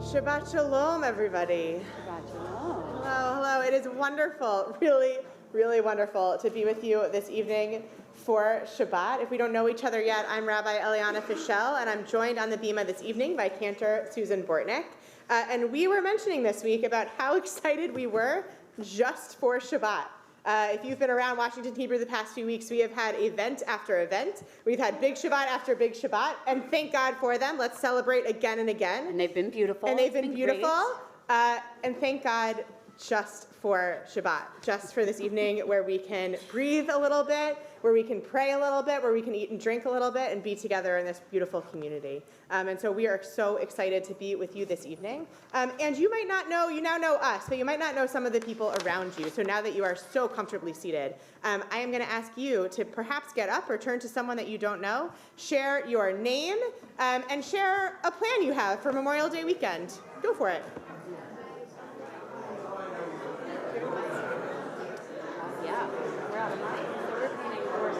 Shabbat Shalom, everybody. Shabbat Shalom. Hello, hello. It is wonderful, really, really wonderful to be with you this evening for Shabbat. If we don't know each other yet, I'm Rabbi Eliana Fischel, and I'm joined on the bima this evening by Cantor Susan Bortnick. And we were mentioning this week about how excited we were just for Shabbat. If you've been around Washington Hebrew the past few weeks, we have had event after event. We've had Big Shabbat after Big Shabbat, and thank God for them. Let's celebrate again and again. And they've been beautiful. And they've been beautiful. And thank God just for Shabbat, just for this evening where we can breathe a little bit, where we can pray a little bit, where we can eat and drink a little bit and be together in this beautiful community. And so we are so excited to be with you this evening. And you might not know, you now know us, but you might not know some of the people around you. So now that you are so comfortably seated, I am going to ask you to perhaps get up or turn to someone that you don't know, share your name, and share a plan you have for Memorial Day weekend. Go for it. Yeah, we're out of money. So we're painting doors.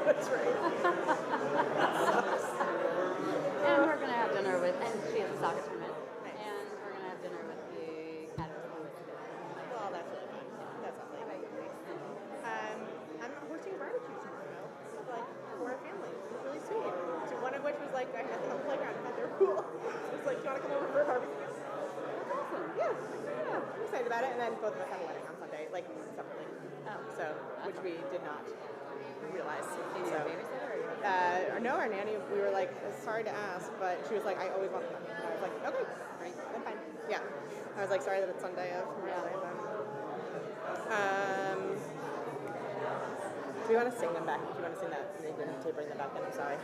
That's right. And we're going to have dinner with, and she has a soccer tournament. Nice. And we're going to have dinner with the Academy. Well, that's really fun. That's lovely. I'm hosting a barbecue tomorrow with like 4 families. It was really sweet. So one of which was like, I had them on the playground and thought they were cool. So it was like, do you want to come over for a barbecue? That's awesome. Yeah. I'm excited about it. And then both of us have a wedding on Sunday, like separately. So, which we did not realize. So, no, our nanny, we were like, sorry to ask, but she was like, I always want to come. And I was like, okay, great, then fine. Yeah. I was like, sorry that it's Sunday of Memorial Day, but. Do you want to sing them back? If you want to sing that, and then you can bring them back, then I'm sorry.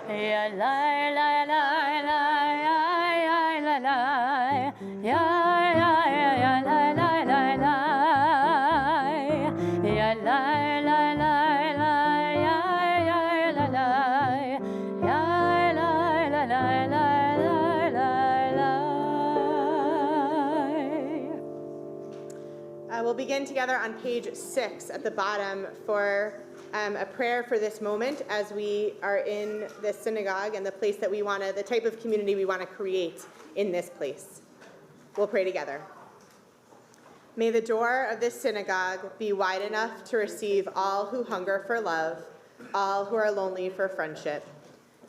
Ya la la la la ya la la ya ya ya la la la la ya la la la la ya ya la la ya la la la la la. We'll begin together on page 6 at the bottom for a prayer for this moment as we are in this synagogue and the place that we want to, the type of community we want to create in this place. We'll pray together. May the door of this synagogue be wide enough to receive all who hunger for love, all who are lonely for friendship.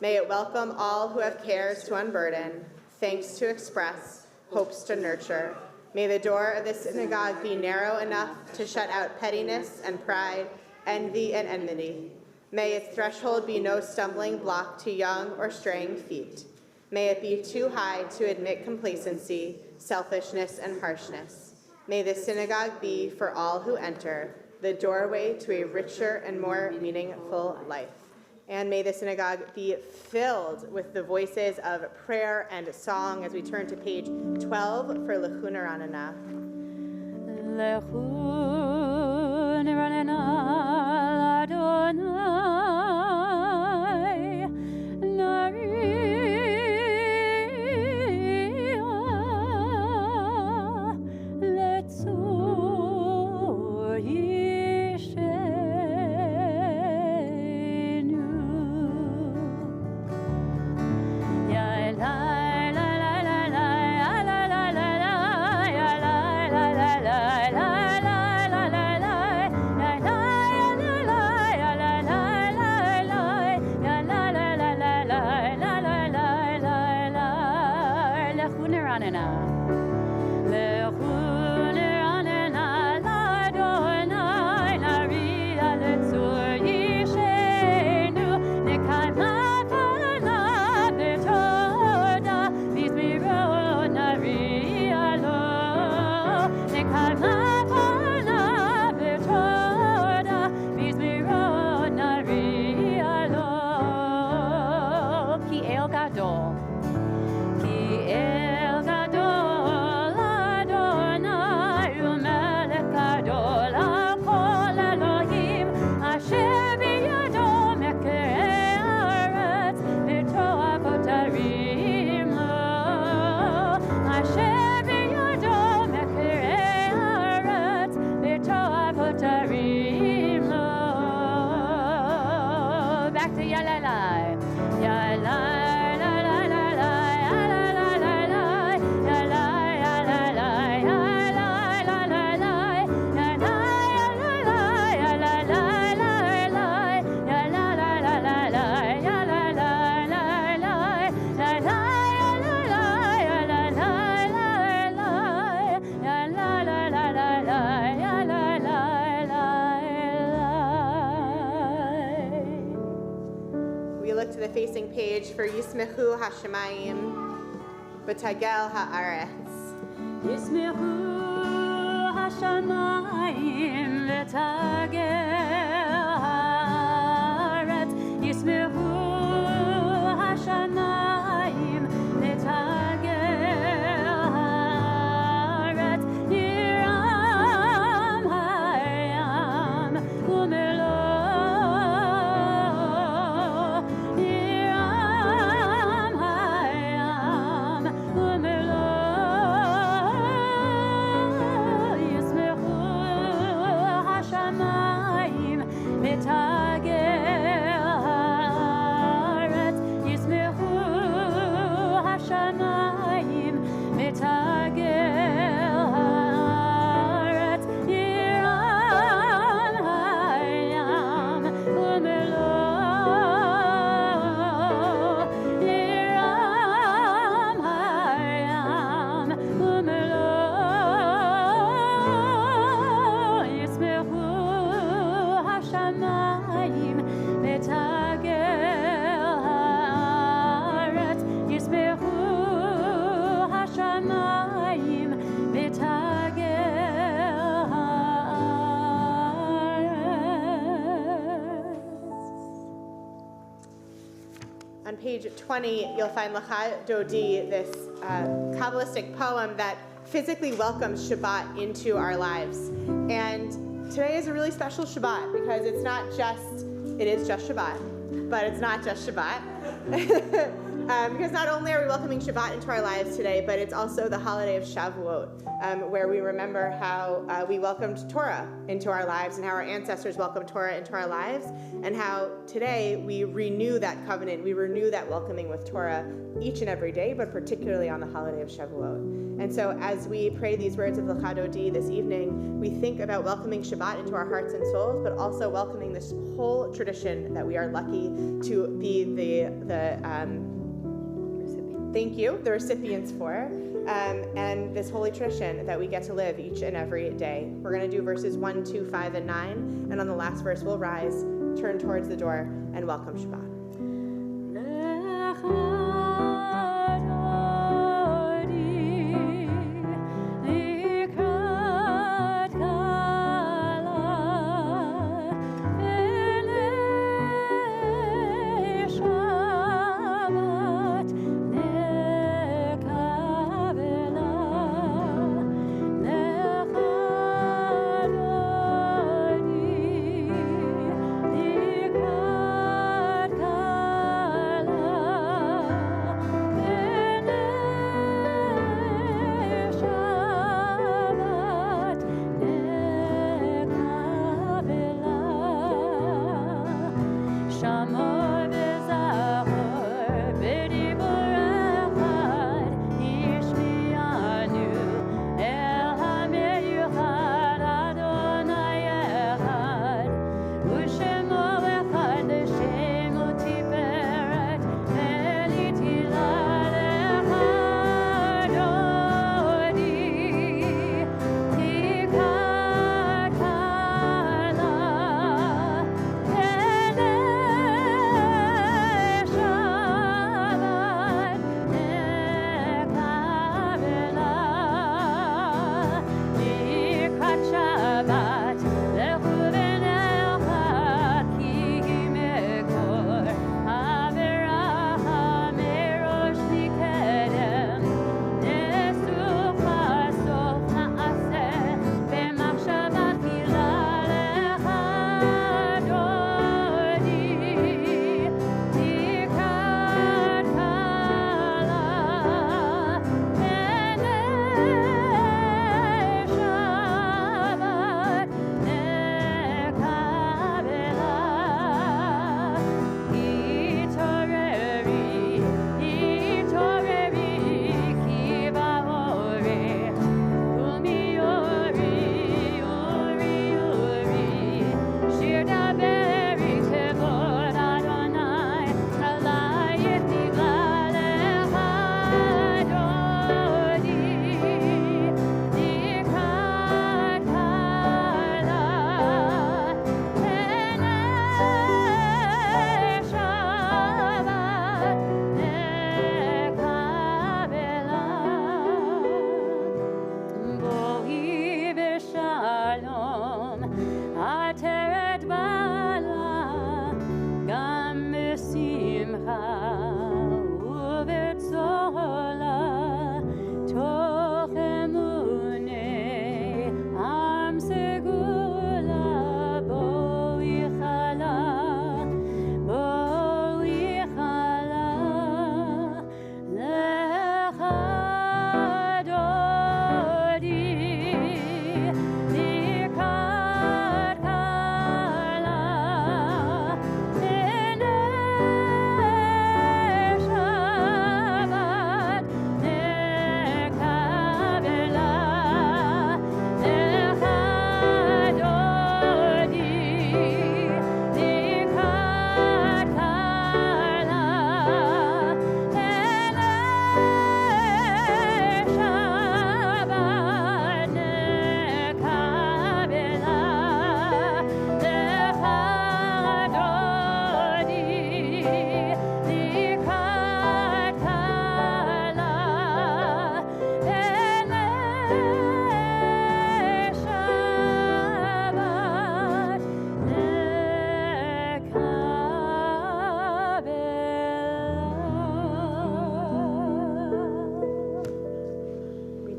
May it welcome all who have cares to unburden, thanks to express, hopes to nurture. May the door of this synagogue be narrow enough to shut out pettiness and pride, envy and enmity. May its threshold be no stumbling block to young or straying feet. May it be too high to admit complacency, selfishness, and harshness. May this synagogue be, for all who enter, the doorway to a richer and more meaningful life. And may the synagogue be filled with the voices of prayer and song as we turn to page 12 for Lechun Ranana. Lechun Ranana Adonai Nariah Letzor Yishenu Ya la la la la la la la la la ya la la la la la we look to the facing page for Yismechu Hashemayim B'Tagel Haaretz. Yismechu Hashemayim B'Tagel Haaretz. Yismechu Hashemayim B'Tagel Haaretz. Yiram Hayam Umelo. Yiram Hayam Umelo. Yismechu Hashemayim B'Tagel Haaretz. Yismechu Hashemayim B'Tagel Haaretz. Yiram Hayam Umelo. Yiram Hayam Umelo. Yismechu Hashemayim B'Tagel Haaretz. Yismechu Hashemayim B'Tagel Haaretz. On page 20, you'll find Lecha Dodi, this Kabbalistic poem that physically welcomes Shabbat into our lives. And today is a really special Shabbat because it is just Shabbat, but it's not just Shabbat. Because not only are we welcoming Shabbat into our lives today, but it's also the holiday of Shavuot, where we remember how we welcomed Torah into our lives and how our ancestors welcomed Torah into our lives, and how today we renew that covenant, we renew that welcoming with Torah each and every day, but particularly on the holiday of Shavuot. And so as we pray these words of Lecha Dodi this evening, we think about welcoming Shabbat into our hearts and souls, but also welcoming this whole tradition that we are lucky to be the recipients for, and this holy tradition that we get to live each and every day. We're going to do verses 1, 2, 5, and 9, and on the last verse we'll rise, turn towards the door, and welcome Shabbat.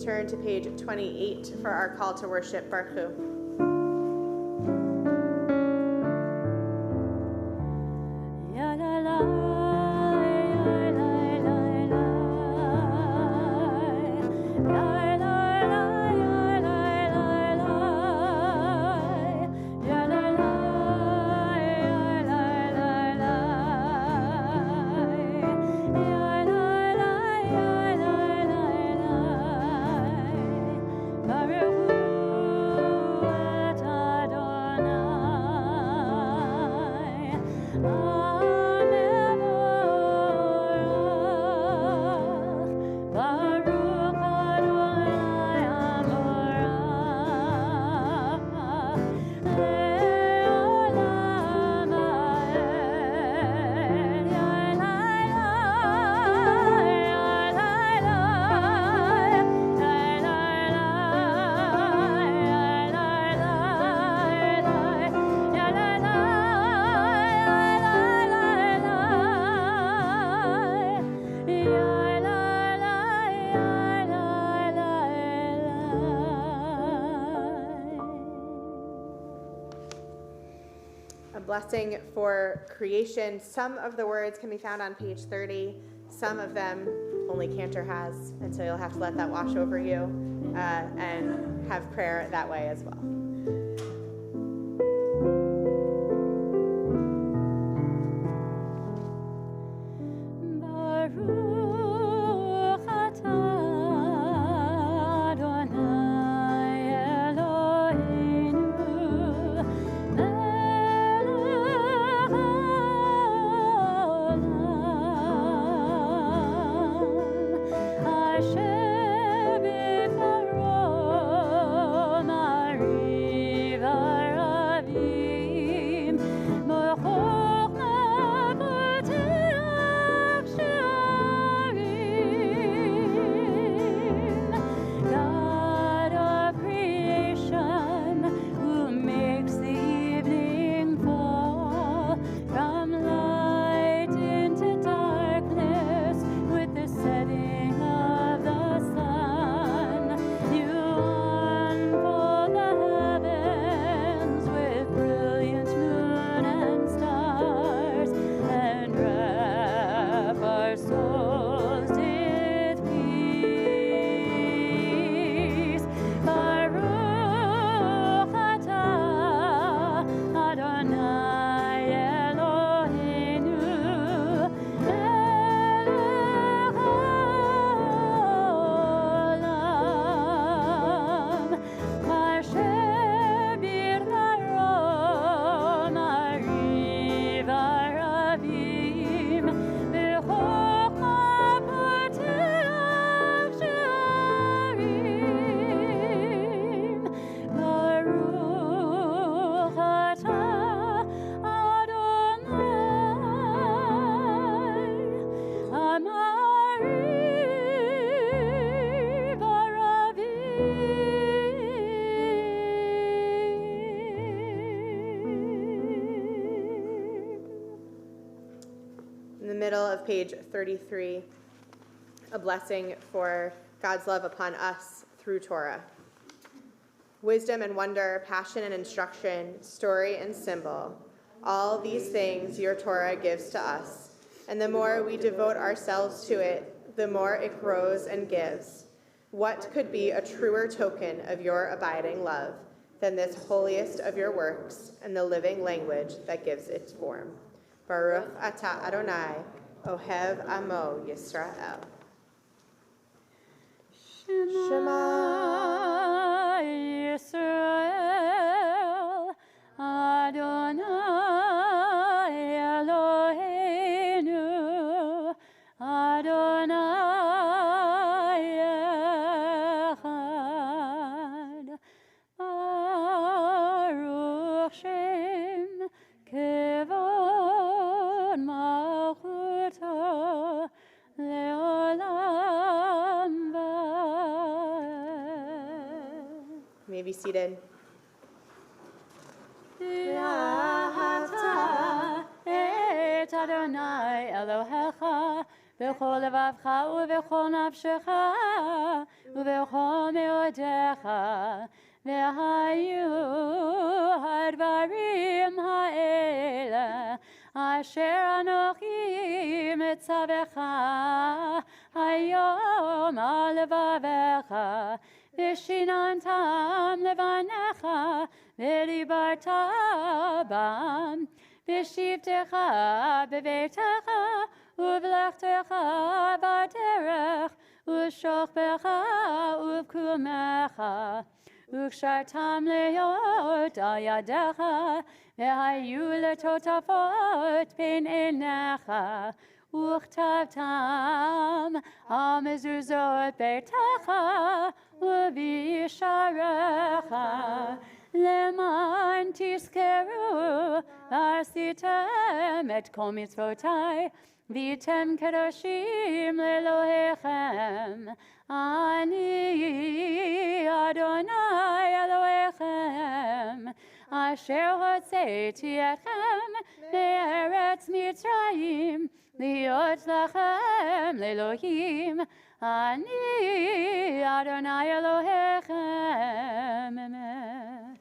turn to page 28 for our call to worship, Baruch Hu. Blessing for creation. Some of the words can be found on page 30. Some of them only Cantor has, and so you'll have to let that wash over you and have prayer that way as well. Middle of page 33, a blessing for God's love upon us through Torah. Wisdom and wonder, passion and instruction, story and symbol, all these things your Torah gives to us, and the more we devote ourselves to it, the more it grows and gives. What could be a truer token of your abiding love than this holiest of your works and the living language that gives its form? Baruch atah Adonai, Ohev Amo Yisrael. Shema Yisrael, Adonai Eloheinu, Adonai Echad, Baruch Shem Kevod Malchuto Leolam Vaed. You may be seated. Ahavta et Adonai Elohecha בכל לבבך ובכל נפשך ובכל מאודיך והיו הדברים האלה אשר אנוכי מצווך היום על לבביך ושיננתם לבניך ודיברת בם בשבתך בביתך ובלכתך בדרך ובשוכבך ובקומך וקשרתם להיות על ידיך והיו לטוטפות בין עיניך וכתבתם על מזוזות ביתך ובשעריך למען תזכרו ועשיתם את כל מצוותי והייתם קדושים לאלוהיכם אני אדוני אלוהיכם אשר הוצאתי אתכם מארץ מצרים להיות לכם לאלוהים אני אדוני אלוהיכם אמת.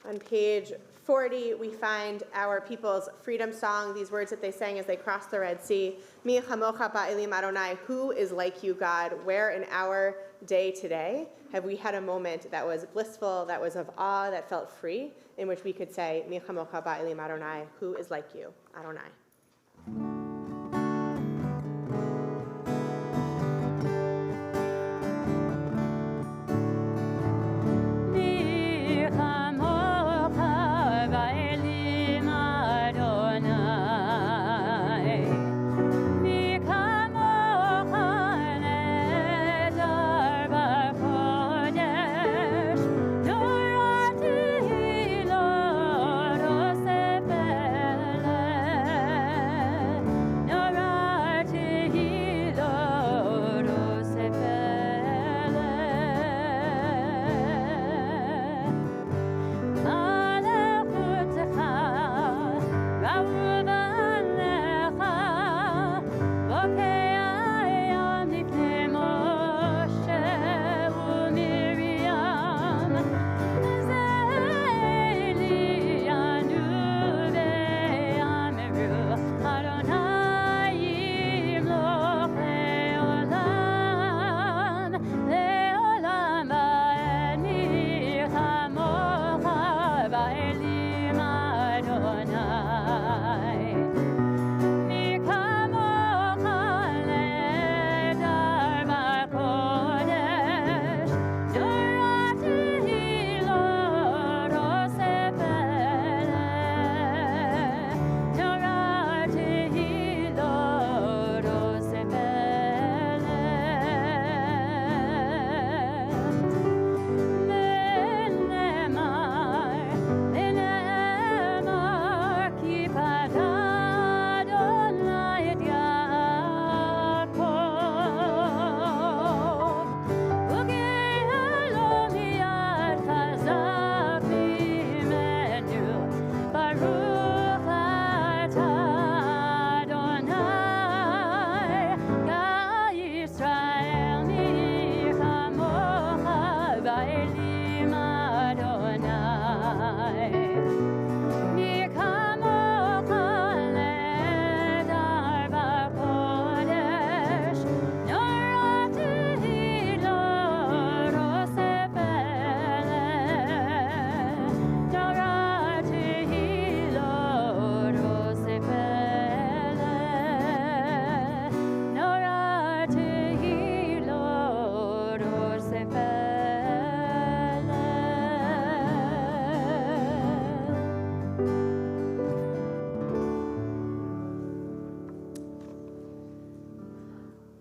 On page 40, we find our people's freedom song, these words that they sang as they crossed the Red Sea. Mi chamocha ba'elim Adonai, who is like you, God? Where in our day today have we had a moment that was blissful, that was of awe, that felt free, in which we could say, Mi chamocha ba'elim Adonai, who is like you, Adonai?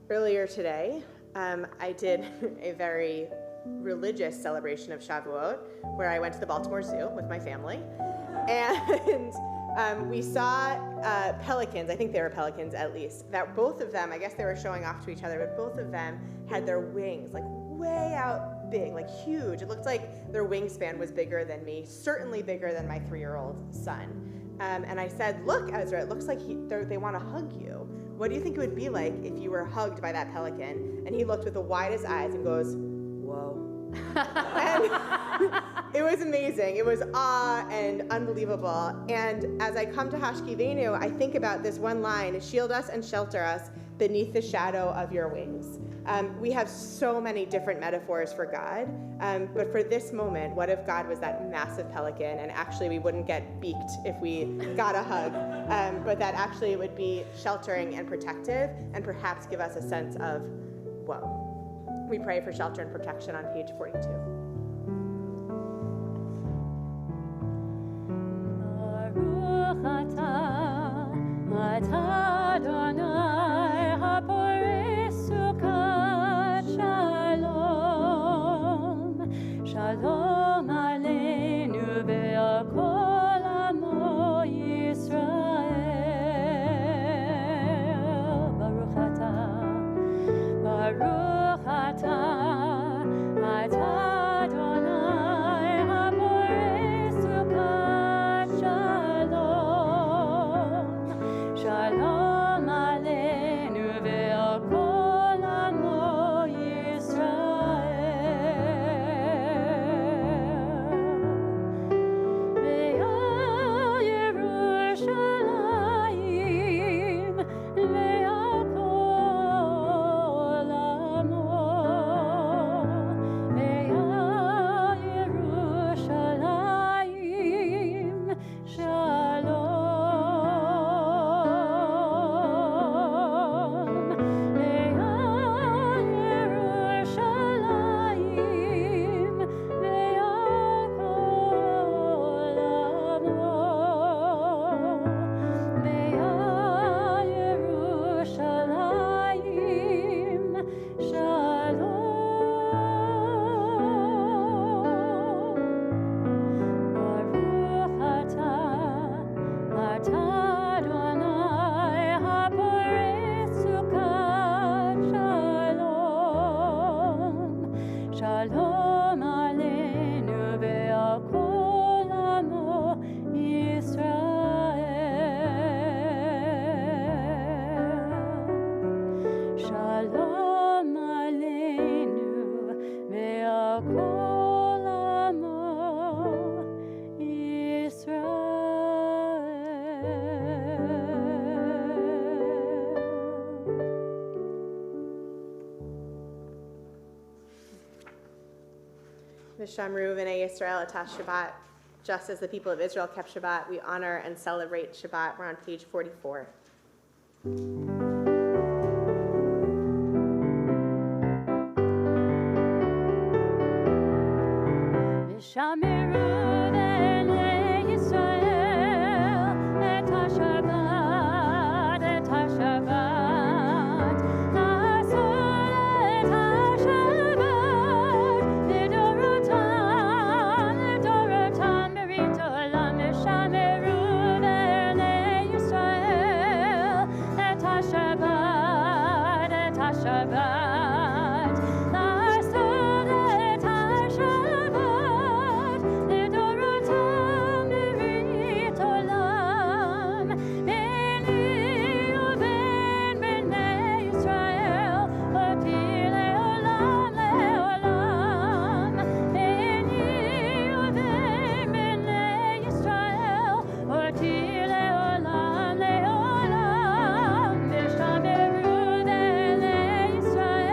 Earlier today, I did a very religious celebration of Shavuot where I went to the Baltimore Zoo with my family, and we saw pelicans. I think they were pelicans at least. That both of them, I guess they were showing off to each other, but both of them had their wings like way out big, like huge. It looked like their wingspan was bigger than me, certainly bigger than my 3-year-old son. And I said, look, Ezra, it looks like they want to hug you. What do you think it would be like if you were hugged by that pelican? And he looked with the widest eyes and goes, whoa. And it was amazing. It was awe and unbelievable. And as I come to Hashkivenu, I think about this one line, shield us and shelter us beneath the shadow of your wings. We have so many different metaphors for God, but for this moment, what if God was that massive pelican and actually we wouldn't get beaked if we got a hug, but that actually it would be sheltering and protective and perhaps give us a sense of, whoa. We pray for shelter and protection on page 42. Baruch atah Adonai haporei sukkot shalom, shalom aleinu ve'al kol amo Yisrael. Baruch atah Adonai haporei sukkot shalom, shalom aleinu ve'al kol amo Yisrael. Ve'al Yerushalayim ve'al kol amo, ve'al Yerushalayim shalom, ve'al Yerushalayim ve'al kol amo, ve'al Yerushalayim shalom. Baruch atah Adonai haporei sukkot shalom, shalom aleinu ve'al kol amo Yisrael. Shalom aleinu ve'al kol amo Yisrael. V'shamru v'nei Yisrael atas Shabbat. Just as the people of Israel kept Shabbat, we honor and celebrate Shabbat. We're on page 44. V'shameru v'nei Yisrael et HaShabbat, et HaShabbat. Asor et HaShabbat, לדורותם, לדורותם ברית עולם. v'shameru v'nei Yisrael et HaShabbat, et HaShabbat. Asor et HaShabbat, לדורותם ברית עולם. ביני ובין בני ישראל, אותי לעולם לעולם. ביני ובין בני ישראל, אותי לעולם לעולם. ושמרו בני ישראל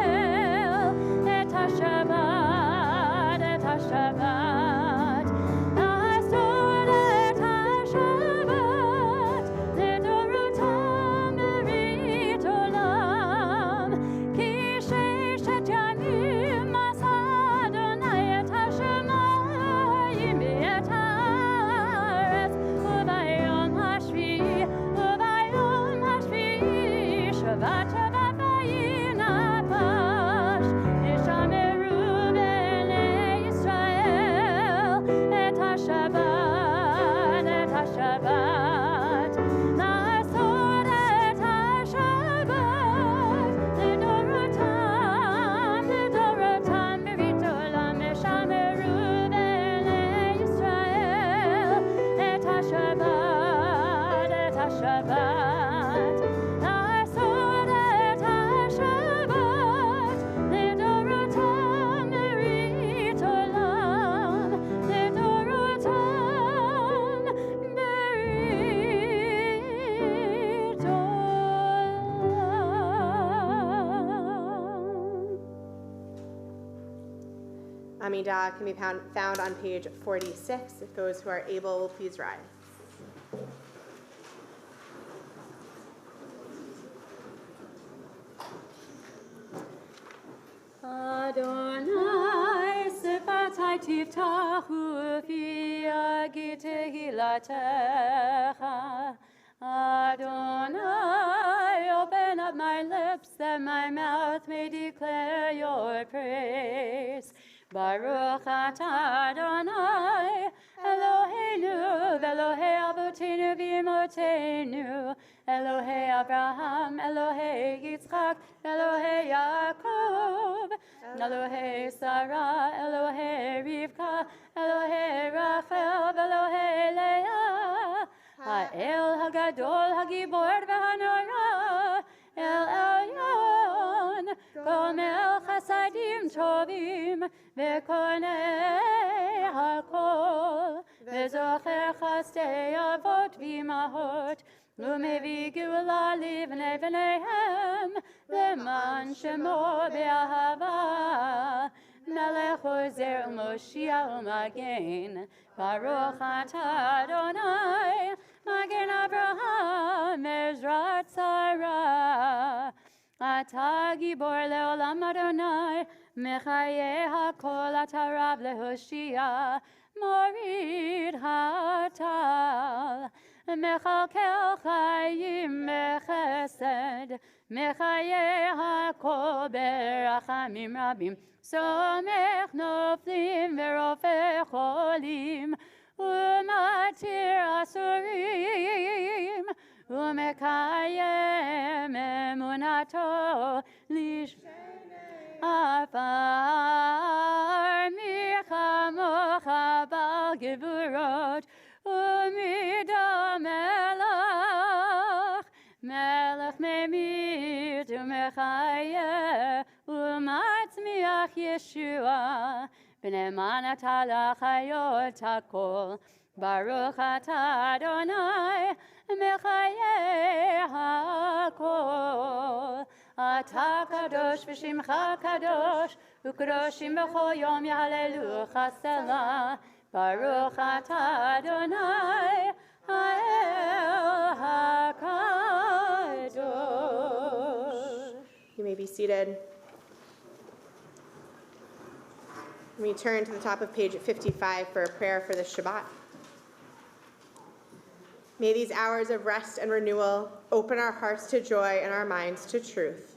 Amidah can be found on page 46. If those who are able will please rise. Adonai, sifatai tiftahu fi agitehilatecha. Adonai, open up my lips that my mouth may declare your praise. Baruch atah Adonai, Eloheinu, Elohei Avotenu v'Imotenu, Elohei Abraham, Elohei Yitzchak, Elohei Yaakov, Elohei Sarah, Elohei Rivka, Elohei Rachel, Elohei Leah, Ha'el Hagadol Hagibor v'Hanora, El Elyon, Gomel Chasadim Tovim, V'konei Hakol, V'zocher Chastei Avot v'Imahot, U'mevi Gula Livnei V'neihem, Leman Shemo Be'ahava, Melech Ozer U'Moshiach U'Magen, Baruch atah Adonai, Magen Avraham, Ezrat Sarah. Atah Gibor Leolam Adonai, Mechayeh HaKol Atah Rav Lehoshia, Morid Hatal, Mechalkel Chayim Mechesed, Mechayeh HaKol Berachamim Rabim, Somech Noflim Verofeh Cholim, Umatir Asurim, Umekayem Emunato Lish Afar Michamocha Bal Gevurot Umida Melach Melech Memit Umechayeh Umatzmiach Yeshua B'nei Manatala Chayot HaKol Baruch atah Adonai Mechayeh HaKol Atah Kadosh v'Shimcha Kadosh U'Kadoshim b'chol yom Yahalelucha Selah Baruch atah Adonai Ha'el HaKadosh. You may be seated. We turn to the top of page 55 for a prayer for the Shabbat. May these hours of rest and renewal open our hearts to joy and our minds to truth.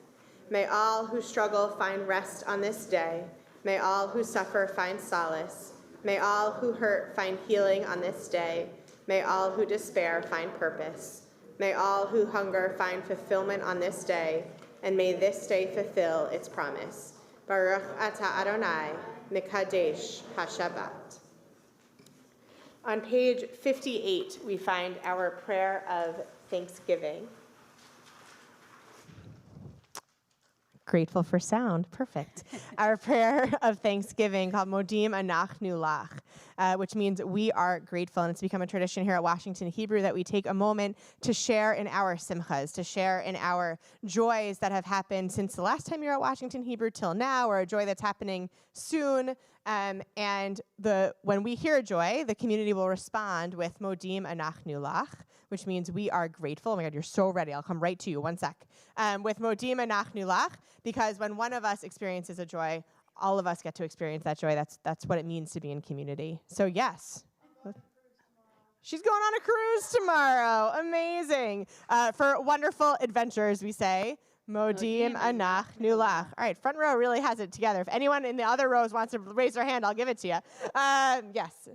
May all who struggle find rest on this day. May all who suffer find solace. May all who hurt find healing on this day. May all who despair find purpose. May all who hunger find fulfillment on this day. And may this day fulfill its promise. Baruch atah Adonai, Mikadesh HaShabbat. On page 58, we find our prayer of thanksgiving. Grateful for sound, perfect. Our prayer of thanksgiving called Modim Anachnu Lach, which means we are grateful. And it's become a tradition here at Washington Hebrew that we take a moment to share in our simchas, to share in our joys that have happened since the last time you were at Washington Hebrew till now, or a joy that's happening soon. And when we hear a joy, the community will respond with Modim Anachnu Lach, which means we are grateful. Oh my God, you're so ready. I'll come right to you. One sec. With Modim Anachnu Lach, because when one of us experiences a joy, all of us get to experience that joy. That's what it means to be in community. So yes. She's going on a cruise tomorrow. Amazing. For wonderful adventures, we say, Modim Anachnu Lach. All right, front row really has it together. If anyone in the other rows wants to raise their hand, I'll give it to you. Yes.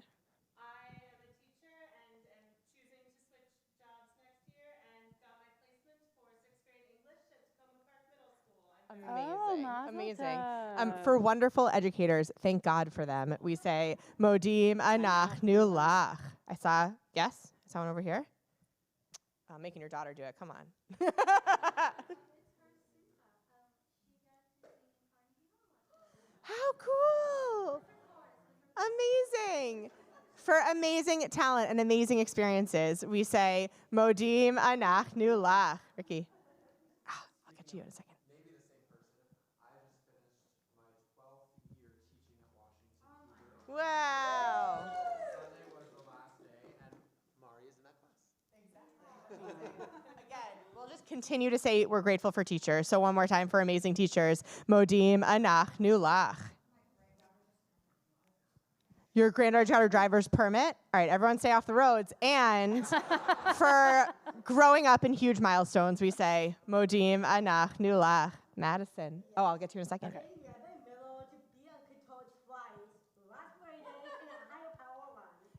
Amazing. For wonderful educators, thank God for them. We say, Modim Anachnu Lach. I saw one over here. I'm making your daughter do it. Come on. How cool. Amazing. For amazing talent and amazing experiences, we say, Modim Anachnu Lach. Ricky. I'll get to you in a second. Wow. Sunday was the last day, and Mari is in that class. Again, we'll just continue to say we're grateful for teachers. So one more time for amazing teachers. Modim anach nulach. Your granddaughter got her driver's permit. All right, everyone stay off the roads. And for growing up in huge milestones, we say Modim anach nulach. Madison. Oh, I'll get to you in a second. Okay.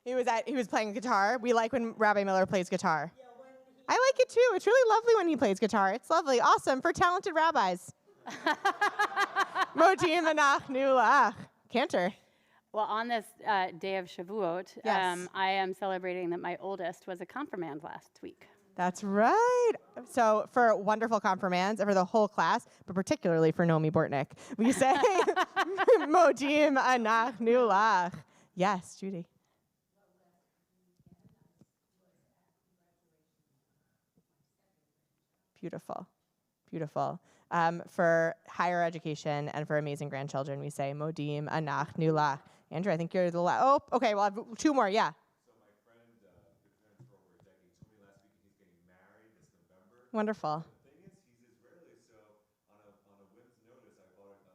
He was playing guitar. We like when Rabbi Miller plays guitar. I like it too. It's really lovely when he plays guitar. It's lovely. Awesome for talented rabbis. Modim anach nulach. Cantor. Well, on this day of Shavuot, Yes. I am celebrating that my oldest was a confirmand last week. That's right. So for wonderful confirmands and for the whole class, but particularly for Nomi Bortnick, we say Modim anach nulach. Yes, Judy. Beautiful. Beautiful. For higher education and for amazing grandchildren, we say Modim anach nulach. Andrew, I think you're the last. Oh, okay. Well, I have two more. Yeah. So my friend, good friend for over a decade, told me last week he's getting married this November. Wonderful. The thing is, he's Israeli, so on a whim's notice, I bought the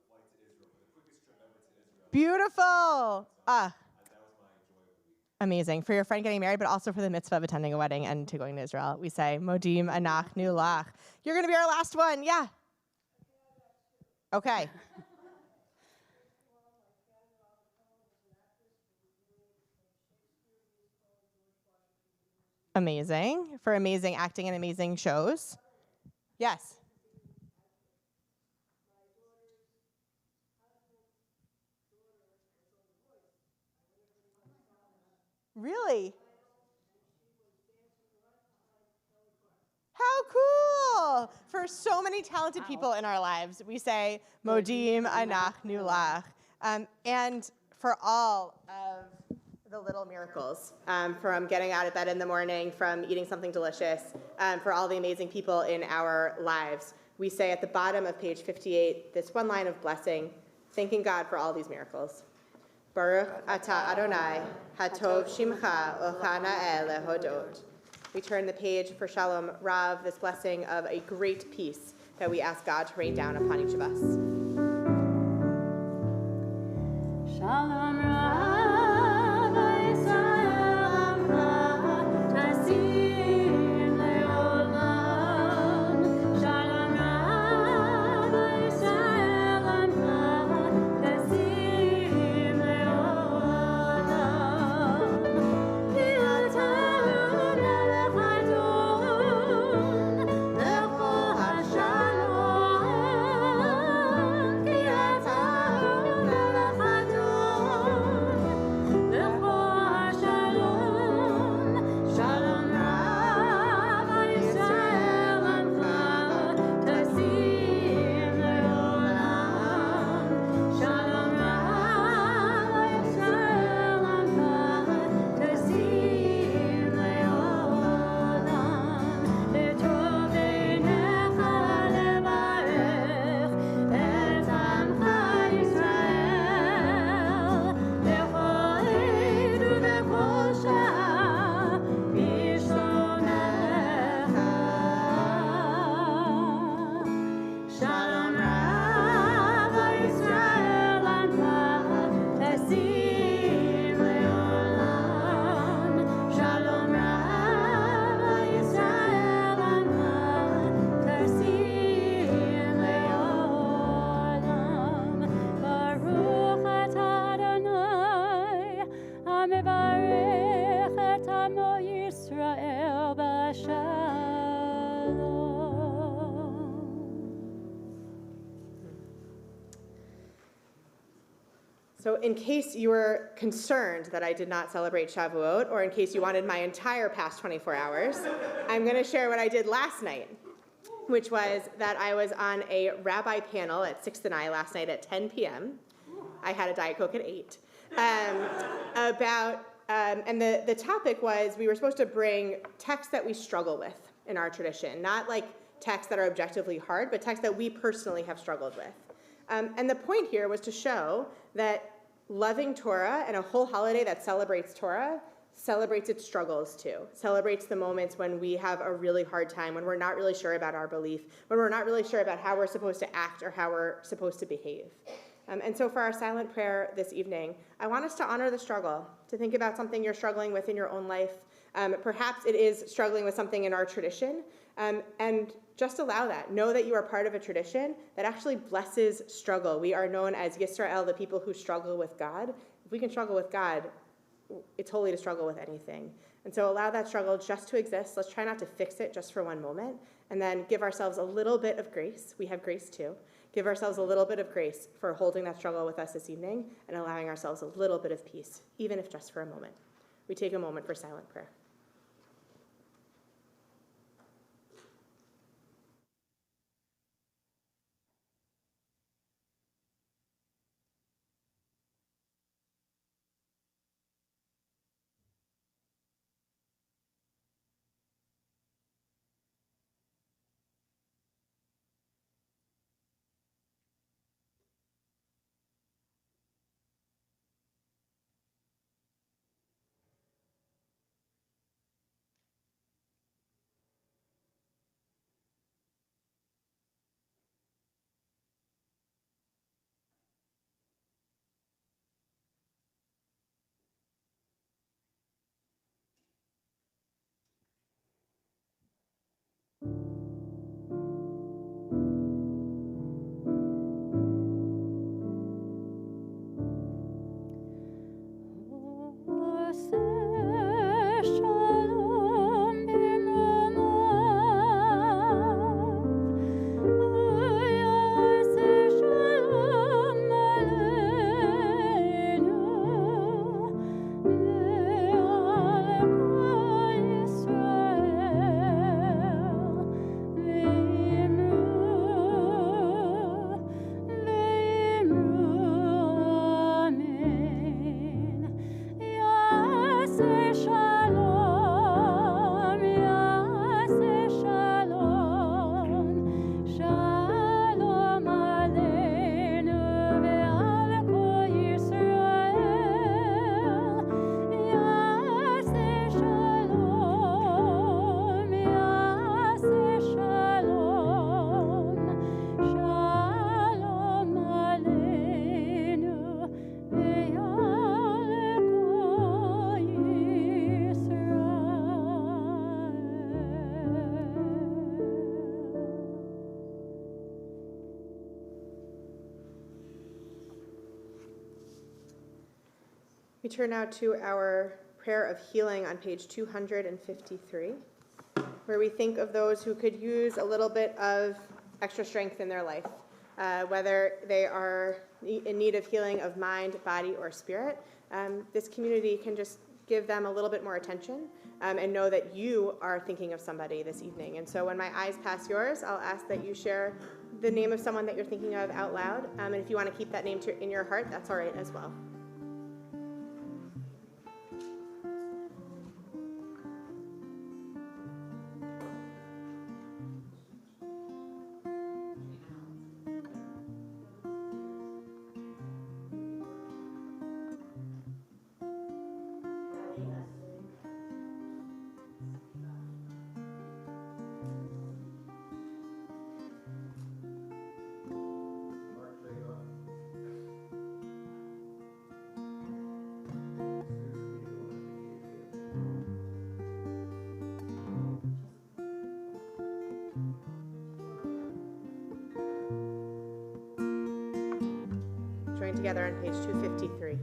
flight to Israel for the quickest trip ever to Israel. Beautiful. That was my joy of the week. Amazing. For your friend getting married, but also for the mitzvah of attending a wedding and to going to Israel, we say Modim anach nulach. You're going to be our last one. Yeah. Okay. Amazing. For amazing acting and amazing shows. Yes. Really? How cool! For so many talented people in our lives, we say Modim anach nulach. And for all of the little miracles, from getting out of bed in the morning, from eating something delicious, for all the amazing people in our lives, we say at the bottom of page 58 this one line of blessing, thanking God for all these miracles. Baruch atah Adonai, hatov shimcha ochana lehodot. We turn the page for Shalom Rav, this blessing of a great peace that we ask God to rain down upon each of us. Shalom Rav, Yisrael Amcha, Tasim Leolam. Shalom Rav, Yisrael Amcha, Tasim Leolam. V'yotahun elech hadon, lecho hashalom. Ki atahun elech hadon, lecho hashalom. Shalom Rav, Yisrael Amcha, Tasim Leolam. Shalom Rav, Yisrael Amcha, Tasim Leolam. B'tov einecha levarech et amcha Yisrael, b'chol עת ובכל שעה בשלומך. Shalom Rav, Yisrael Amcha, Tasim Leolam. Shalom Rav, Yisrael Amcha, Tasim Leolam. Baruch atah Adonai, hamevarech et amo Yisrael b'shalom. So in case you were concerned that I did not celebrate Shavuot, or in case you wanted my entire past 24 hours, I'm going to share what I did last night, which was that I was on a rabbi panel at 6th and I last night at 10 p.m. I had a Diet Coke at 8. And the topic was we were supposed to bring texts that we struggle with in our tradition, not like texts that are objectively hard, but texts that we personally have struggled with. And the point here was to show that loving Torah and a whole holiday that celebrates Torah celebrates its struggles too, celebrates the moments when we have a really hard time, when we're not really sure about our belief, when we're not really sure about how we're supposed to act or how we're supposed to behave. And so for our silent prayer this evening, I want us to honor the struggle, to think about something you're struggling with in your own life. Perhaps it is struggling with something in our tradition, and just allow that. Know that you are part of a tradition that actually blesses struggle. We are known as Yisrael, the people who struggle with God. If we can struggle with God, it's holy to struggle with anything. And so allow that struggle just to exist. Let's try not to fix it just for one moment, and then give ourselves a little bit of grace. We have grace too. Give ourselves a little bit of grace for holding that struggle with us this evening and allowing ourselves a little bit of peace, even if just for a moment. We take a moment for silent prayer. We turn now to our prayer of healing on page 253, where we think of those who could use a little bit of extra strength in their life, whether they are in need of healing of mind, body, or spirit. This community can just give them a little bit more attention and know that you are thinking of somebody this evening. And so when my eyes pass yours, I'll ask that you share the name of someone that you're thinking of out loud. And if you want to keep that name in your heart, that's all right as well. Join together on page 253.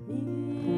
Leinu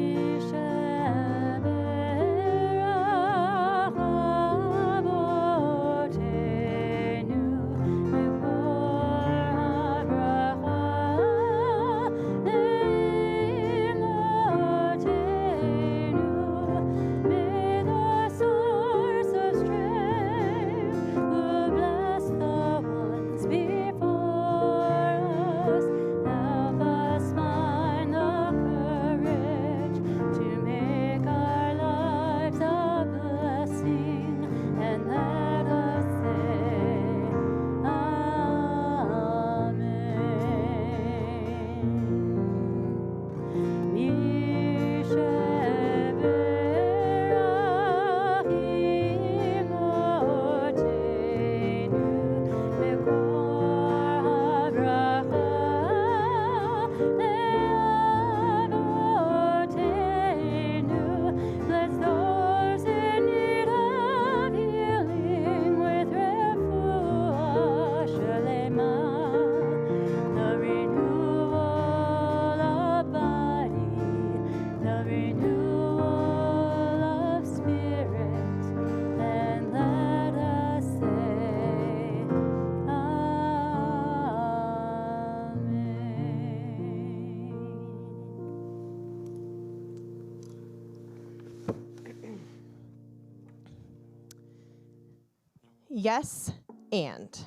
Yes, and.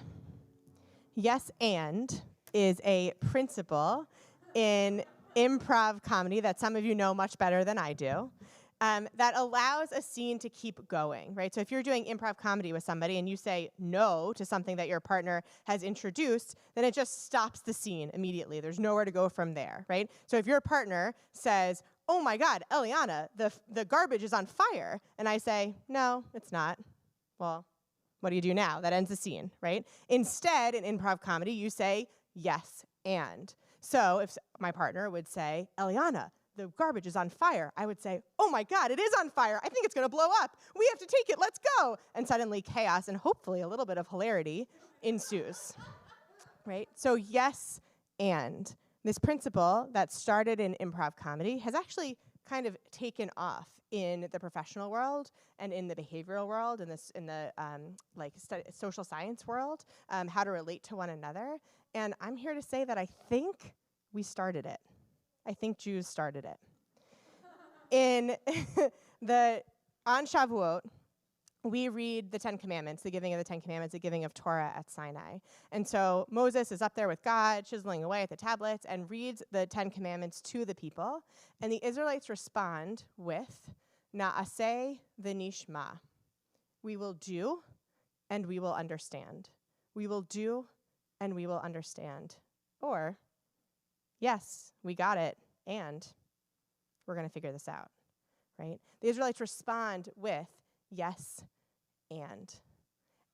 Yes, and is a principle in improv comedy that some of you know much better than I do, that allows a scene to keep going, right? So if you're doing improv comedy with somebody and you say no to something that your partner has introduced, then it just stops the scene immediately. There's nowhere to go from there, right? So if your partner says, oh my God, Eliana, the garbage is on fire, and I say, no, it's not. Well, what do you do now? That ends the scene, right? Instead, in improv comedy, you say yes, and. So if my partner would say, Eliana, the garbage is on fire, I would say, oh my God, it is on fire. I think it's going to blow up. We have to take it. Let's go. And suddenly chaos and hopefully a little bit of hilarity ensues, right? So yes, and. This principle that started in improv comedy has actually kind of taken off in the professional world and in the behavioral world and in the social science world, how to relate to one another. And I'm here to say that I think we started it. I think Jews started it. On Shavuot, we read the Ten Commandments, the giving of the Ten Commandments, the giving of Torah at Sinai. And so Moses is up there with God, chiseling away at the tablets, and reads the Ten Commandments to the people. And the Israelites respond with, Na'aseh v'nishma. We will do, and we will understand. We will do, and we will understand. Or, yes, we got it, and we're going to figure this out, right? The Israelites respond with, yes, and.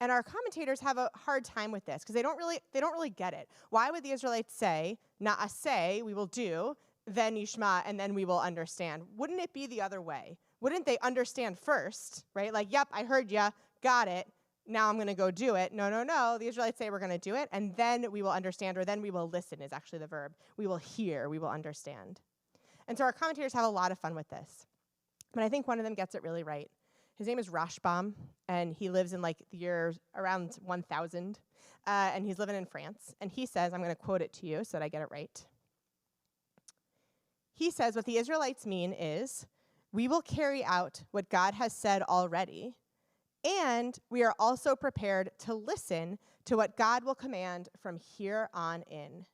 And our commentators have a hard time with this because they don't really get it. Why would the Israelites say, Na'aseh, we will do, then yishma, and then we will understand? Wouldn't it be the other way? Wouldn't they understand first, right? Like, yep, I heard ya, got it, now I'm going to go do it. No. The Israelites say we're going to do it, and then we will understand, or then we will listen is actually the verb. We will hear, we will understand. And so our commentators have a lot of fun with this. But I think one of them gets it really right. His name is Rashbam, and he lives in like the year around 1000, and he's living in France. And he says, I'm going to quote it to you so that I get it right. He says, what the Israelites mean is, we will carry out what God has said already, and we are also prepared to listen to what God will command from here on in.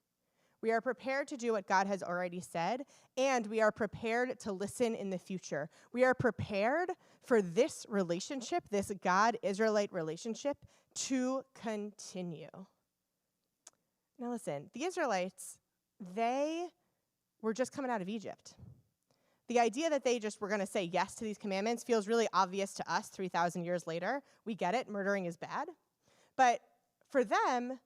We are prepared to do what God has already said, and we are prepared to listen in the future. We are prepared for this relationship, this God-Israelite relationship, to continue. Now listen, the Israelites, they were just coming out of Egypt. The idea that they just were going to say yes to these commandments feels really obvious to us 3,000 years later. We get it, murdering is bad. But for them,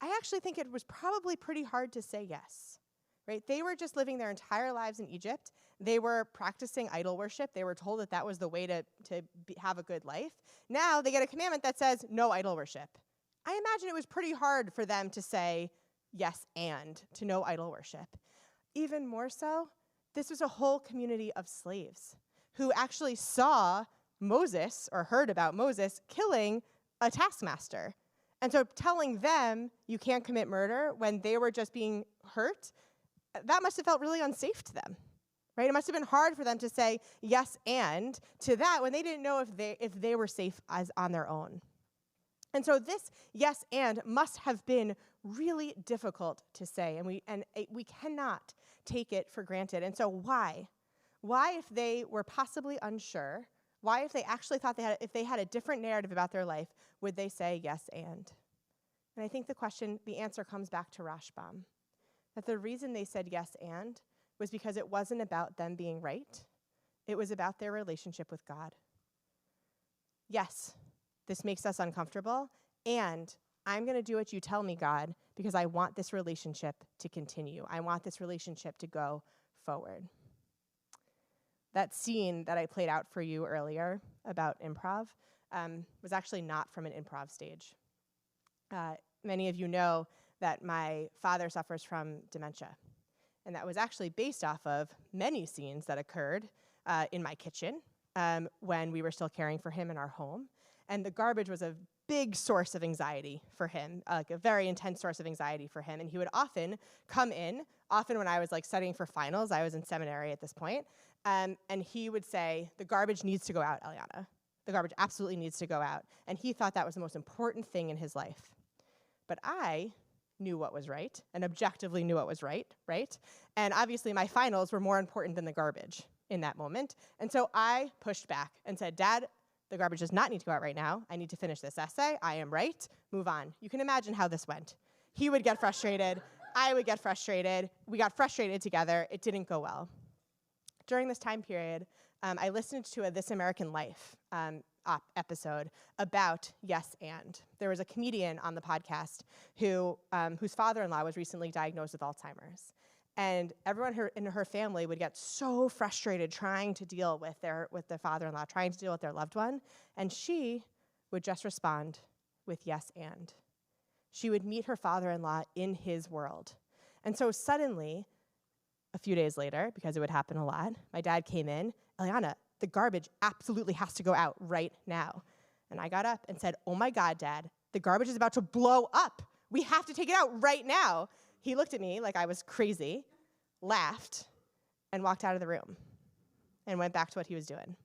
I actually think it was probably pretty hard to say yes, right? They were just living their entire lives in Egypt. They were practicing idol worship. They were told that that was the way to have a good life. Now they get a commandment that says no idol worship. I imagine it was pretty hard for them to say yes and to no idol worship. Even more so, this was a whole community of slaves who actually saw Moses or heard about Moses killing a taskmaster. And so telling them you can't commit murder when they were just being hurt, that must have felt really unsafe to them, right? It must have been hard for them to say yes and to that when they didn't know if they were safe as on their own. And so this yes and must have been really difficult to say, and we cannot take it for granted. And so why? Why, if they were possibly unsure, why, if they actually thought if they had a different narrative about their life, would they say yes and? And I think the answer comes back to Rashbam, that the reason they said yes and was because it wasn't about them being right. It was about their relationship with God. Yes, this makes us uncomfortable, and I'm going to do what you tell me, God, because I want this relationship to continue. I want this relationship to go forward. That scene that I played out for you earlier about improv was actually not from an improv stage. Many of you know that my father suffers from dementia, and that was actually based off of many scenes that occurred in my kitchen when we were still caring for him in our home. And the garbage was a big source of anxiety for him, like a very intense source of anxiety for him. And he would often come in, often when I was like studying for finals, I was in seminary at this point, and he would say, the garbage needs to go out, Eliana. The garbage absolutely needs to go out. And he thought that was the most important thing in his life. But I knew what was right and objectively knew what was right? And obviously my finals were more important than the garbage in that moment. And so I pushed back and said, Dad, the garbage does not need to go out right now. I need to finish this essay. I am right. Move on. You can imagine how this went. He would get frustrated. I would get frustrated. We got frustrated together. It didn't go well. During this time period, I listened to a This American Life episode about yes and. There was a comedian on the podcast whose father-in-law was recently diagnosed with Alzheimer's. And everyone in her family would get so frustrated trying to deal with their father-in-law, trying to deal with their loved one, and she would just respond with yes and. She would meet her father-in-law in his world. And so suddenly, a few days later, because it would happen a lot, my dad came in, Eliana, the garbage absolutely has to go out right now. And I got up and said, oh my God, Dad, the garbage is about to blow up. We have to take it out right now. He looked at me like I was crazy, laughed, and walked out of the room and went back to what he was doing,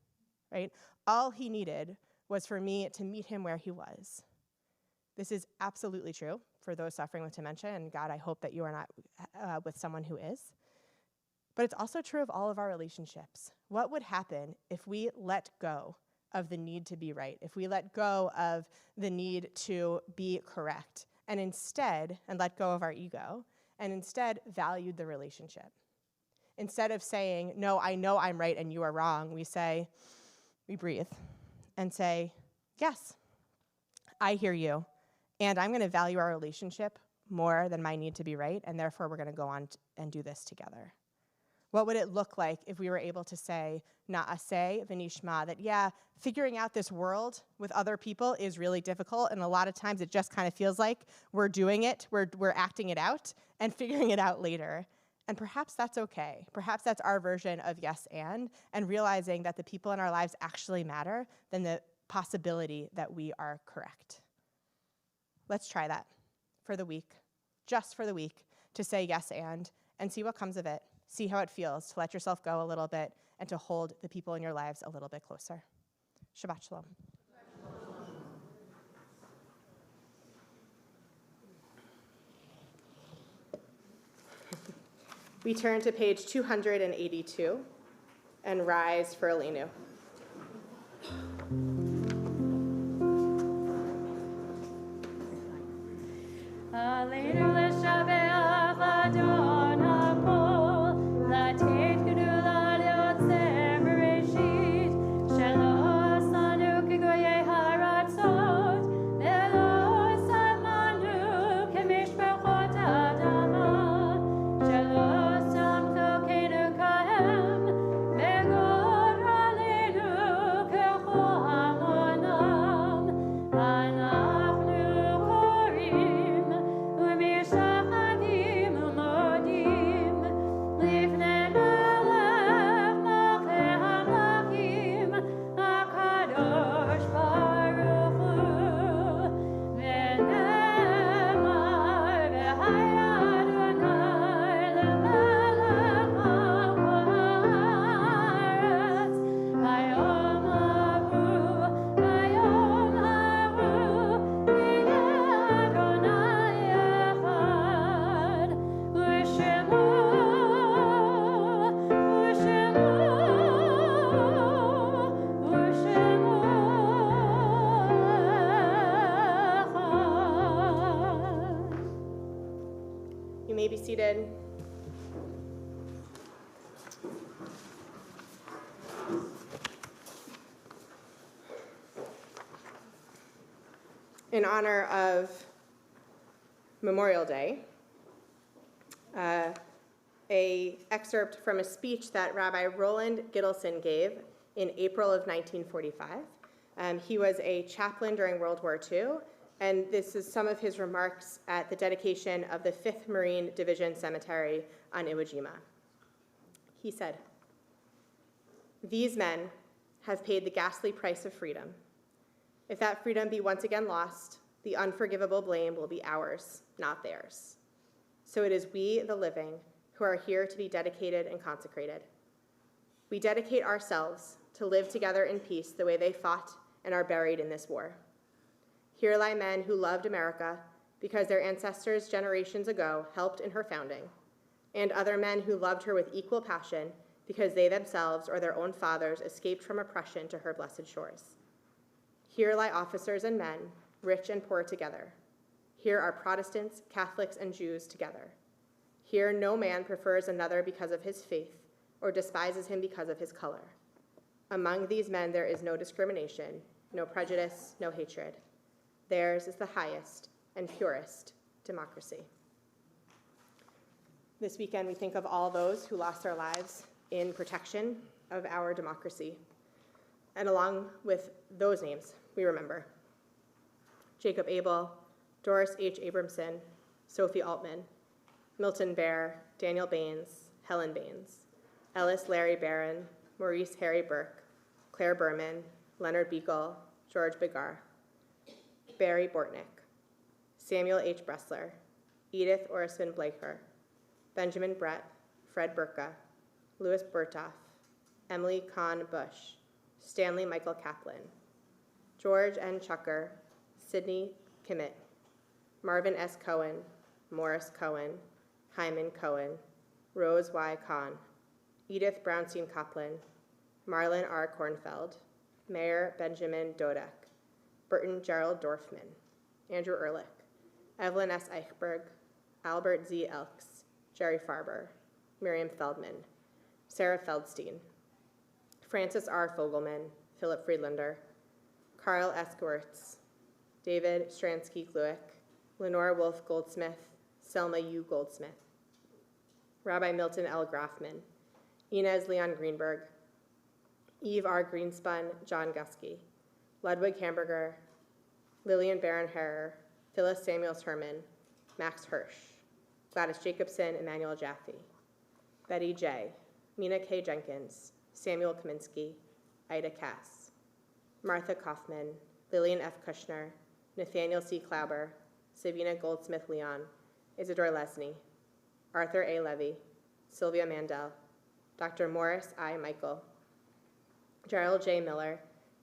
right? All he needed was for me to meet him where he was. This is absolutely true for those suffering with dementia, and God, I hope that you are not with someone who is. But it's also true of all of our relationships. What would happen if we let go of the need to be right, if we let go of the need to be correct, and let go of our ego, and instead valued the relationship? Instead of saying, no, I know I'm right and you are wrong, we breathe and say, yes, I hear you, and I'm going to value our relationship more than my need to be right, and therefore we're going to go on and do this together. What would it look like if we were able to say, na'aseh v'nishma, that figuring out this world with other people is really difficult, and a lot of times it just kind of feels like we're doing it, we're acting it out, and figuring it out later. And perhaps that's okay. Perhaps that's our version of yes and realizing that the people in our lives actually matter than the possibility that we are correct. Let's try that for the week, just for the week, to say yes and see what comes of it. See how it feels to let yourself go a little bit and to hold the people in your lives a little bit closer. Shabbat shalom. We turn to page 282 and rise for Aleinu. Aleinu l'shabeach Adon hakol, l'ateit gedula liyotzeh bereshit, shelo asanu kegoyei haratzot, velo samanu kemishpachot adama, shelo samto keinu kahem, vegor aleinu kecho hamonam, anachnu korim, ומשחקים ומודים לפני מלך מלכי המלכים הקדוש ברוך הוא ונאמר והיה אדוני למלך על כל הארץ היום ההוא יהיה אדוני אחד ושמו אחד. You may be seated. In honor of Memorial Day, a excerpt from a speech that Rabbi Roland Gittleson gave in April of 1945. He was a chaplain during World War II, and this is some of his remarks at the dedication of the 5th Marine Division Cemetery on Iwo Jima. He said, "These men have paid the ghastly price of freedom. If that freedom be once again lost, the unforgivable blame will be ours, not theirs. So it is we, the living, who are here to be dedicated and consecrated. We dedicate ourselves to live together in peace the way they fought and are buried in this war. Here lie men who loved America because their ancestors generations ago helped in her founding, and other men who loved her with equal passion because they themselves or their own fathers escaped from oppression to her blessed shores. Here lie officers and men, rich and poor together. Here are Protestants, Catholics, and Jews together. Here no man prefers another because of his faith or despises him because of his color. Among these men there is no discrimination, no prejudice, no hatred. Theirs is the highest and purest democracy. This weekend we think of all those who lost their lives in protection of our democracy. And along with those names, we remember Jacob Abel, Doris H. Abramson, Sophie Altman, Milton Bear, Daniel Baines, Helen Baines, Ellis Larry Barron, Maurice Harry Burke, Claire Berman, Leonard Beagle, George Bigar, Barry Bortnick, Samuel H. Bressler, Edith Orisman Blaker, Benjamin Brett, Fred Burka, Louis Bertoff, Emily Kahn Bush, Stanley Michael Kaplan, George N. Chucker, Sidney Kimmett, Marvin S. Cohen, Morris Cohen, Hyman Cohen, Rose Y. Kahn, Edith Brownstein Kaplan, Marlon R. Kornfeld, Mayor Benjamin Dodek, Burton Gerald Dorfman, Andrew Ehrlich, Evelyn S. Eichberg, Albert Z. Elks, Jerry Farber, Miriam Feldman, Sarah Feldstein, Francis R. Fogelman, Philip Friedlander, Carl S. Gewirtz, David Stransky-Gluick, Lenore Wolfe Goldsmith, Selma U. Goldsmith, Rabbi Milton L. Grafman, Inez Leon Greenberg, Eve R. Greenspun, John Guskey, Ludwig Hamburger, Lillian Baron Herrer, Phyllis Samuels Herman, Max Hirsch, Gladys Jacobson, Emmanuel Jaffe, Betty J., Mina K. Jenkins, Samuel Kaminsky, Ida Cass, Martha Kaufman, Lillian F. Kushner, Nathaniel C. Klauber, Sabina Goldsmith-Leon, Isidore Lesney, Arthur A. Levy, Sylvia Mandel, Dr. Morris I. Michael, Gerald J. Miller,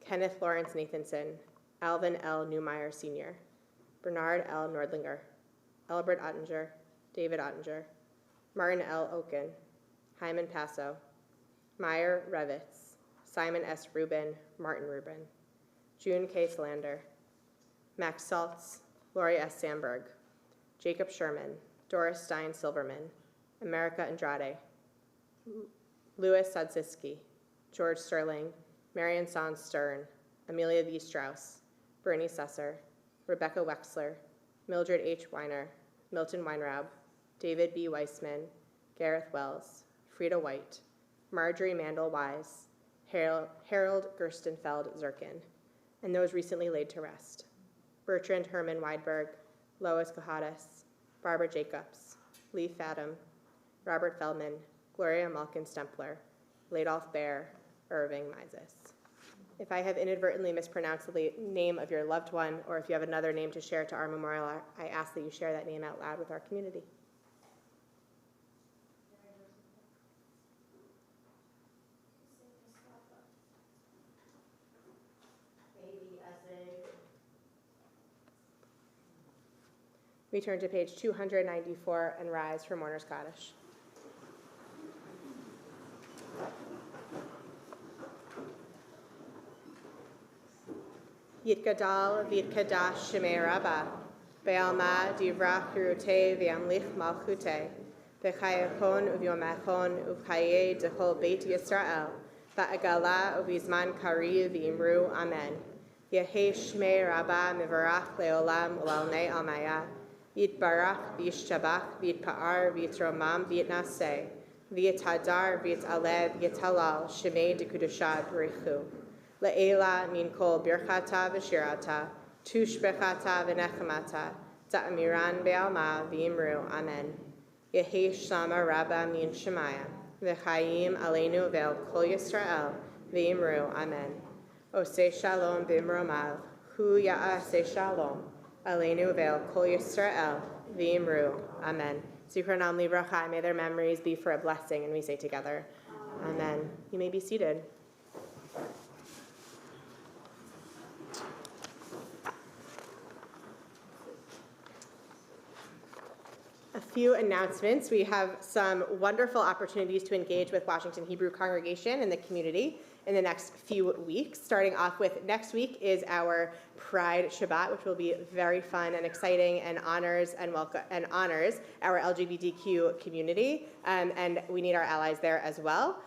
Kenneth Lawrence Nathanson, Alvin L. Newmeyer Sr., Bernard L. Nordlinger, Albert Ottinger, David Ottinger, Martin L. Oken, Hyman Passo, Meyer Revitz, Simon S. Rubin, Martin Rubin, June K. Salander, Max Saltz, Lori S. Sandberg, Jacob Sherman, Doris Stein Silverman, America Andrade, Louis Sadzinski, George Sterling, Marion Sanz Stern, Amelia V. Strauss, Bernie Susser, Rebecca Wexler, Mildred H. Weiner, Milton Weinraub, David B. Weissman, Gareth Wells, Frida White, Marjorie Mandel Wise, Harold Gerstenfeld Zirkin, and those recently laid to rest: Bertrand Herman Weidberg, Lois Cohadas, Barbara Jacobs, Lee Fadum, Robert Feldman, Gloria Malkin Stempler, Ladolph Bear, Irving Mises. If I have inadvertently mispronounced the name of your loved one, or if you have another name to share to our memorial, I ask that you share that name out loud with our community. We turn to page 294 and rise for Mourner's Kaddish. Yitgadal v'yitkadash shemei Rabbah, be'alma divrach hirutei v'yamlich malchutei, v'chayachon uvyomachon uvchaye dechol beit Yisrael, v'agala uvizman kari v'imru amen. Yehei shmei Rabbah mivarach leolam ulalnei almaya, yitbarach v'yishtabach v'yitpa'ar v'yitromam v'yitnaseh, v'yitadar v'yitaleh v'yitalal shemei dekudashad b'richu. Le'ela min kol birchata v'shirata, tushbechata v'nechamata, ta'amiran be'alma v'imru, amen. Yehi shama rabba min shemaya, v'chayim aleinu ve'el kol Yisrael, v'imru, amen. Oseh shalom b'imromav, hu ya'aseh shalom, aleinu ve'el kol Yisrael, v'imru, amen. Zichronam livracha, may their memories be for a blessing, and we say together, amen. You may be seated. A few announcements. We have some wonderful opportunities to engage with Washington Hebrew congregation and the community in the next few weeks. Starting off with next week is our Pride Shabbat, which will be very fun and exciting and honors our LGBTQ community. And we need our allies there as well.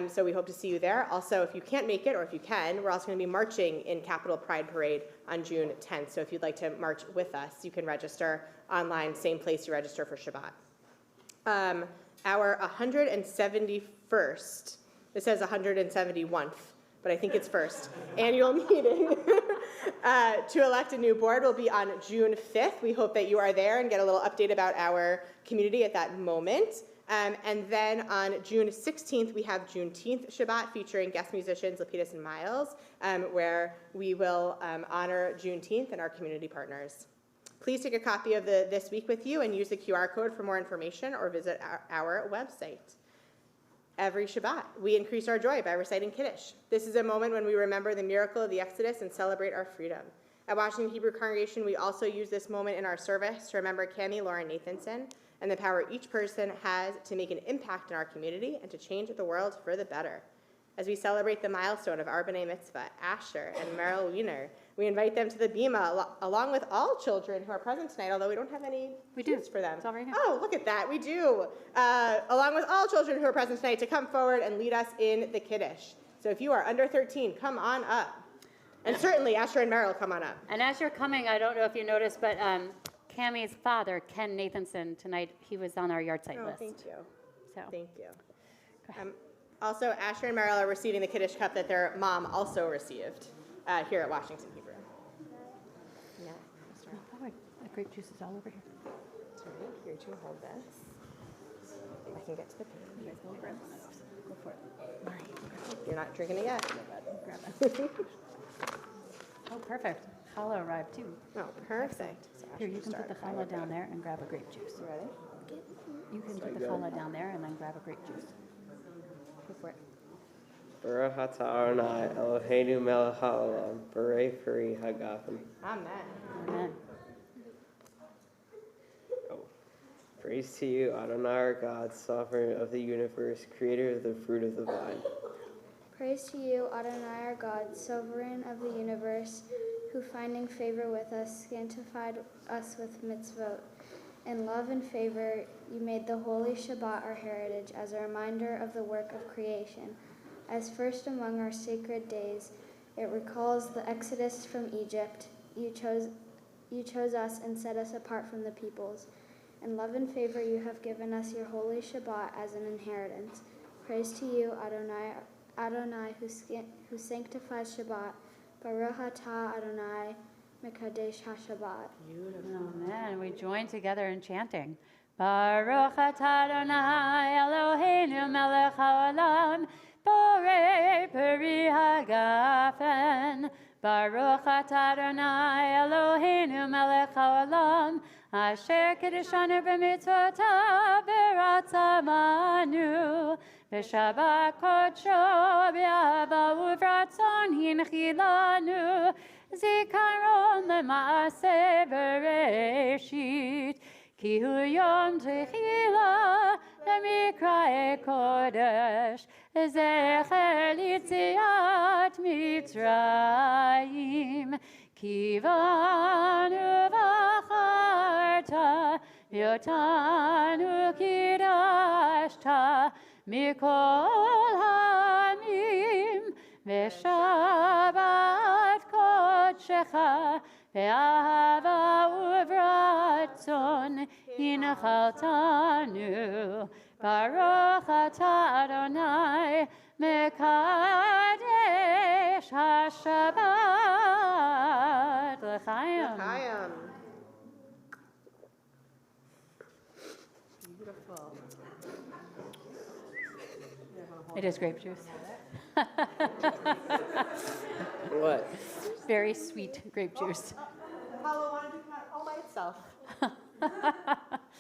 So we hope to see you there. Also, if you can't make it, or if you can, we're also going to be marching in Capitol Pride Parade on June 10th. So if you'd like to march with us, you can register online, same place you register for Shabbat. Our 171st, it says 171th, but I think it's first, annual meeting to elect a new board will be on June 5th. We hope that you are there and get a little update about our community at that moment. And then on June 16th, we have Juneteenth Shabbat featuring guest musicians Lapidus and Miles, where we will honor Juneteenth and our community partners. Please take a copy of This Week with you and use the QR code for more information or visit our website. Every Shabbat, we increase our joy by reciting Kiddush. This is a moment when we remember the miracle of the Exodus and celebrate our freedom. At Washington Hebrew Congregation, we also use this moment in our service to remember Cammie Lauren Nathanson and the power each person has to make an impact in our community and to change the world for the better. As we celebrate the milestone of our B'nai Mitzvah, Asher and Merrill Wiener, we invite them to the Bima along with all children who are present tonight, although we don't have any gifts for them. It's all right here. Oh, look at that, we do. Along with all children who are present tonight to come forward and lead us in the Kiddush. So if you are under 13, come on up. And certainly Asher and Merrill, come on up. And as you're coming, I don't know if you noticed, but Cammie's father, Ken Nathanson, tonight, he was on our yard site list. Thank you. So. Thank you. Also, Asher and Merrill are receiving the Kiddush cup that their mom also received here at Washington Hebrew. Yeah. Oh, the grape juice is all over here. It's right here to hold this. I can get to the page. You guys go grab one of those. Go for it. All right. You're not drinking it yet? Grab it. Oh, perfect. Challah arrived too. Oh, perfect. So Here, you can put the challah down there and grab a grape juice. You ready? You can put the challah down there and then grab a grape juice. Go for it. Baruch atah Adonai Eloheinu melech haolam, borei peri hagafen. Amen. Amen. Oh. Praise to you, Adonai our God, sovereign of the universe, creator of the fruit of the vine. Praise to you, Adonai our God, sovereign of the universe, who finding favor with us, sanctified us with mitzvot. In love and favor, you made the holy Shabbat our heritage as a reminder of the work of creation. As first among our sacred days, it recalls the exodus from Egypt. You chose us and set us apart from the peoples. In love and favor, you have given us your holy Shabbat as an inheritance. Praise to you, Adonai, who sanctifies Shabbat. Baruch atah Adonai, Mekadesh HaShabbat. Amen. We join together in chanting. Baruch atah Adonai Eloheinu melech haolam, borei peri hagafen. Baruch atah Adonai Eloheinu melech haolam, asher kiddushanu b'mitzvotav v'ratzamanu. B'shabbat kodsho b'ahava uvratzon hinchilanu. Zikaron lema'aseh bereshit, ki hu yom techila lemikrae kodesh, zecher litziat Mitzrayim, ki vanu v'acharta, v'yotanu kidashta, mikol hamim, v'shabbat kodshecha, ve'ahava uvratzon hinchaltanu. Baruch atah Adonai, mekadesh haShabbat. L'chaim. L'chaim. Beautiful. It is grape juice. What? Very sweet grape juice. Apollo wanted to come out all by itself.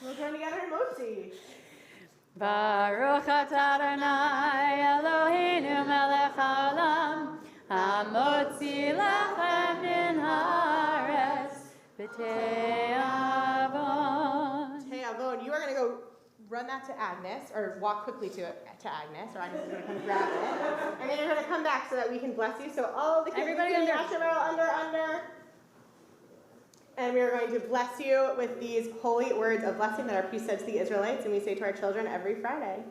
We'll join together in Motzi. Baruch atah Adonai Eloheinu melech haolam, hamotzi lechem min haaretz b'tei avon. Hey, Avon, you are going to go run that to Agnes, or walk quickly to Agnes, or Agnes is going to come grab it. And then you're going to come back so that we can bless you. So all of the kids, Everybody under. under. And we are going to bless you with these holy words of blessing that our priest said to the Israelites, and we say to our children every Friday.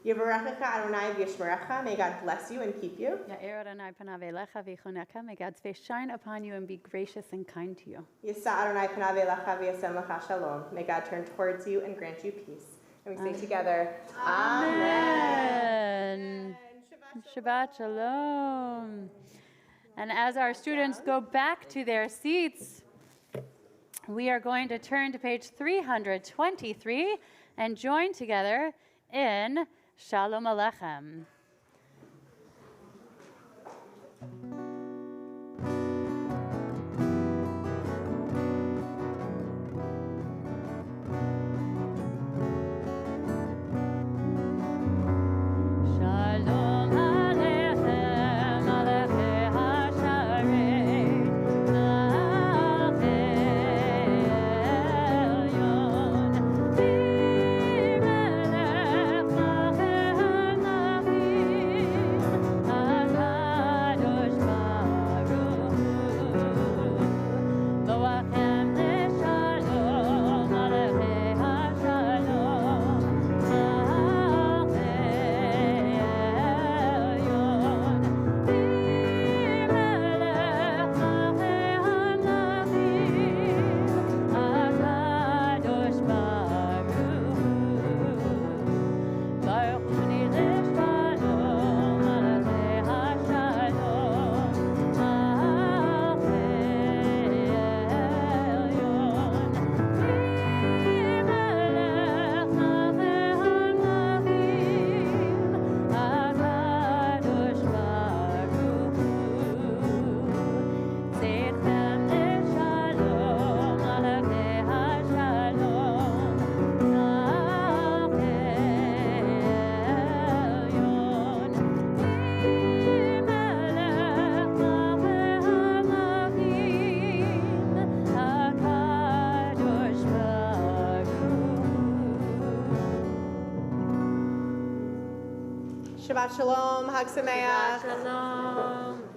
Yivarechecha Adonai v'yishmerecha. May God bless you and keep you. Ya'er Adonai panav elecha v'yichunecha. May God's face shine upon you and be gracious and kind to you. Yisa Adonai panav elecha v'yasem lecha shalom. May God turn towards you and grant you peace. And we say together, Amen. Shabbat shalom. And as our students go back to their seats, we are going to turn to page 323 and join together in Shalom Aleichem. Shalom Aleichem, Aleichem Hasharei, Elyon, Bimelech Malchei HaKadosh Baruch Hu, Boachem Leshalom, Aleichem Hashalom, Shabbat shalom, Hag Sameach. Shalom.